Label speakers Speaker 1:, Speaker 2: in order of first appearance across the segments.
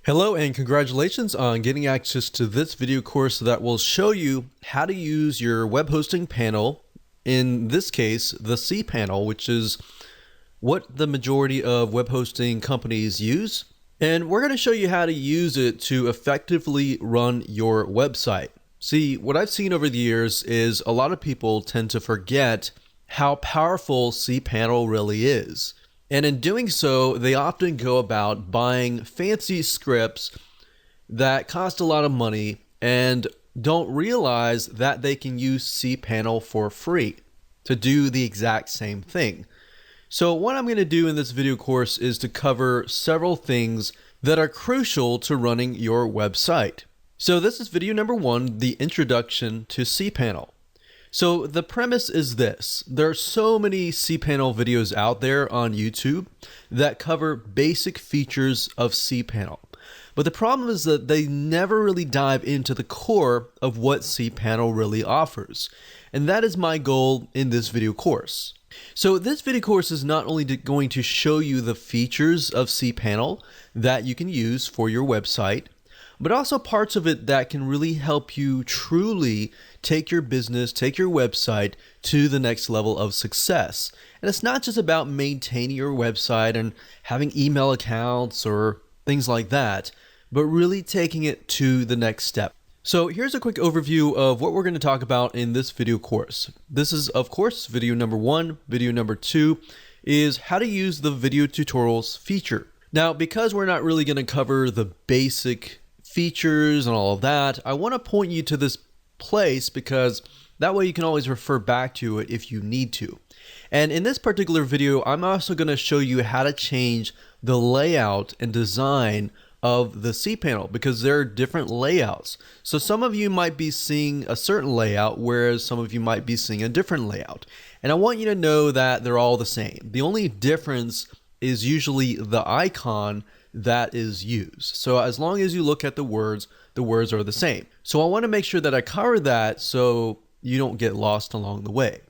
Speaker 1: Hello and congratulations on getting access to this video course that will show you how to use your web hosting panel, in this case the cPanel, which is what the majority of web hosting companies use. And we're going to show you how to use it to effectively run your website. See, what I've seen over the years is a lot of people tend to forget how powerful cPanel really is. And in doing so, they often go about buying fancy scripts that cost a lot of money and don't realize that they can use cPanel for free to do the exact same thing. So what I'm going to do in this video course is to cover several things that are crucial to running your website. So this is video number 1, the introduction to cPanel. So the premise is this: there are so many cPanel videos out there on YouTube that cover basic features of cPanel. But the problem is that they never really dive into the core of what cPanel really offers. And that is my goal in this video course. So this video course is not only going to show you the features of cPanel that you can use for your website, but also parts of it that can really help you truly take your business, take your website to the next level of success. And it's not just about maintaining your website and having email accounts or things like that, but really taking it to the next step. So here's a quick overview of what we're going to talk about in this video course. This is, of course, video number 1. Video number 2 is how to use the video tutorials feature. Now, because we're not really going to cover the basic features and all of that, I want to point you to this place because that way you can always refer back to it if you need to. And in this particular video, I'm also going to show you how to change the layout and design of the cPanel, because there are different layouts. So some of you might be seeing a certain layout, whereas some of you might be seeing a different layout. And I want you to know that they're all the same. The only difference is usually the icon that is used. So as long as you look at the words are the same. So I want to make sure that I cover that so you don't get lost along the way.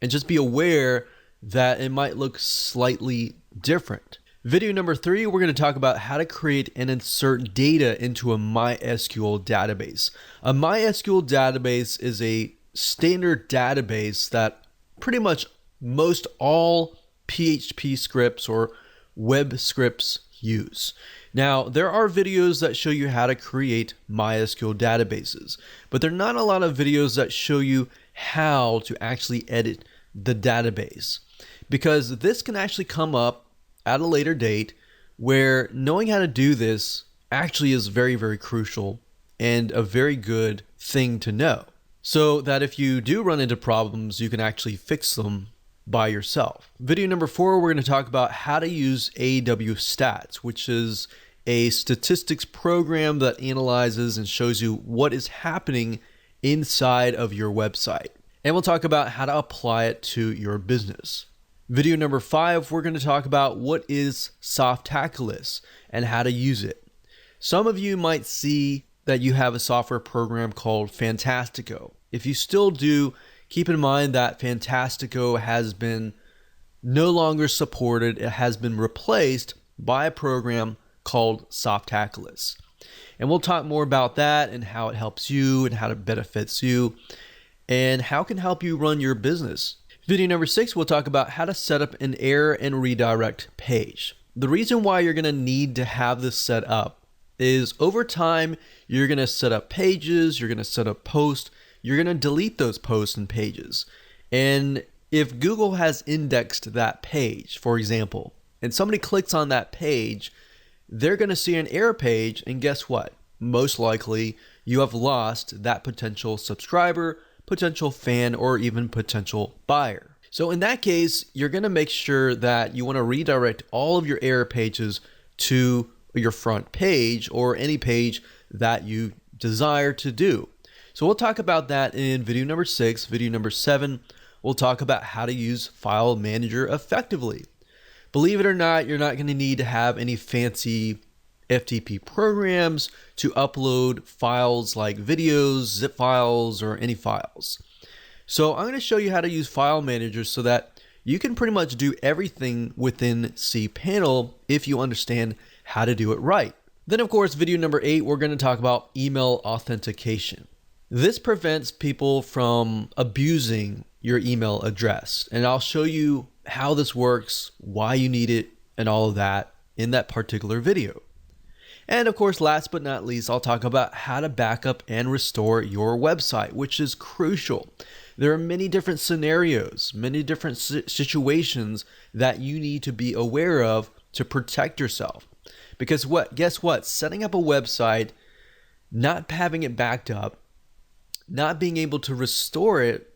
Speaker 1: And just be aware that it might look slightly different. Video number 3, we're going to talk about how to create and insert data into a MySQL database. A MySQL database is a standard database that pretty much most all PHP scripts or web scripts use. Now, there are videos that show you how to create MySQL databases, but there are not a lot of videos that show you how to actually edit the database, because this can actually come up at a later date where knowing how to do this actually is very, very crucial and a very good thing to know, so that if you do run into problems, you can actually fix them by yourself. Video number 4, we're going to talk about how to use AW Stats, which is a statistics program that analyzes and shows you what is happening inside of your website. And we'll talk about how to apply it to your business. Video number 5, we're going to talk about what is Softaculous and how to use it. Some of you might see that you have a software program called Fantastico. If you still do, keep in mind that Fantastico has been no longer supported. It has been replaced by a program called Softaculous. And we'll talk more about that and how it helps you and how it benefits you and how it can help you run your business. Video number 6, we'll talk about how to set up an error and redirect page. The reason why you're going to need to have this set up is over time, you're going to set up pages, you're going to set up posts, you're going to delete those posts and pages. And if Google has indexed that page, for example, and somebody clicks on that page, they're going to see an error page, and guess what? Most likely, you have lost that potential subscriber, potential fan, or even potential buyer. So in that case, you're going to make sure that you want to redirect all of your error pages to your front page or any page that you desire to do. So we'll talk about that in video number 6. Video number 7, we'll talk about how to use File Manager effectively. Believe it or not, you're not going to need to have any fancy FTP programs to upload files like videos, zip files, or any files. So I'm going to show you how to use File Manager so that you can pretty much do everything within cPanel if you understand how to do it right. Then of course, video number 8, we're going to talk about email authentication. This prevents people from abusing your email address. And I'll show you how this works, why you need it, and all of that in that particular video. And of course, last but not least, I'll talk about how to back up and restore your website, which is crucial. There are many different scenarios, many different situations that you need to be aware of to protect yourself. Because guess what? Setting up a website, not having it backed up, not being able to restore it,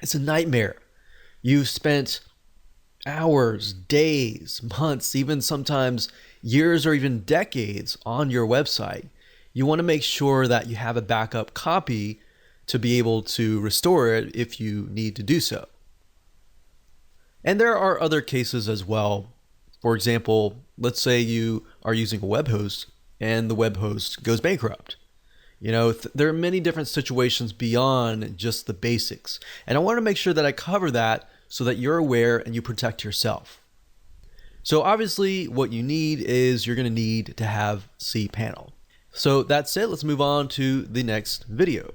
Speaker 1: it's a nightmare. You've spent hours, days, months, even sometimes years or even decades on your website. You want to make sure that you have a backup copy to be able to restore it if you need to do so. And there are other cases as well. For example, let's say you are using a web host and the web host goes bankrupt. There are many different situations beyond just the basics. And I want to make sure that I cover that so that you're aware and you protect yourself. So obviously what you need is you're going to need to have cPanel. So that's it. Let's move on to the next video.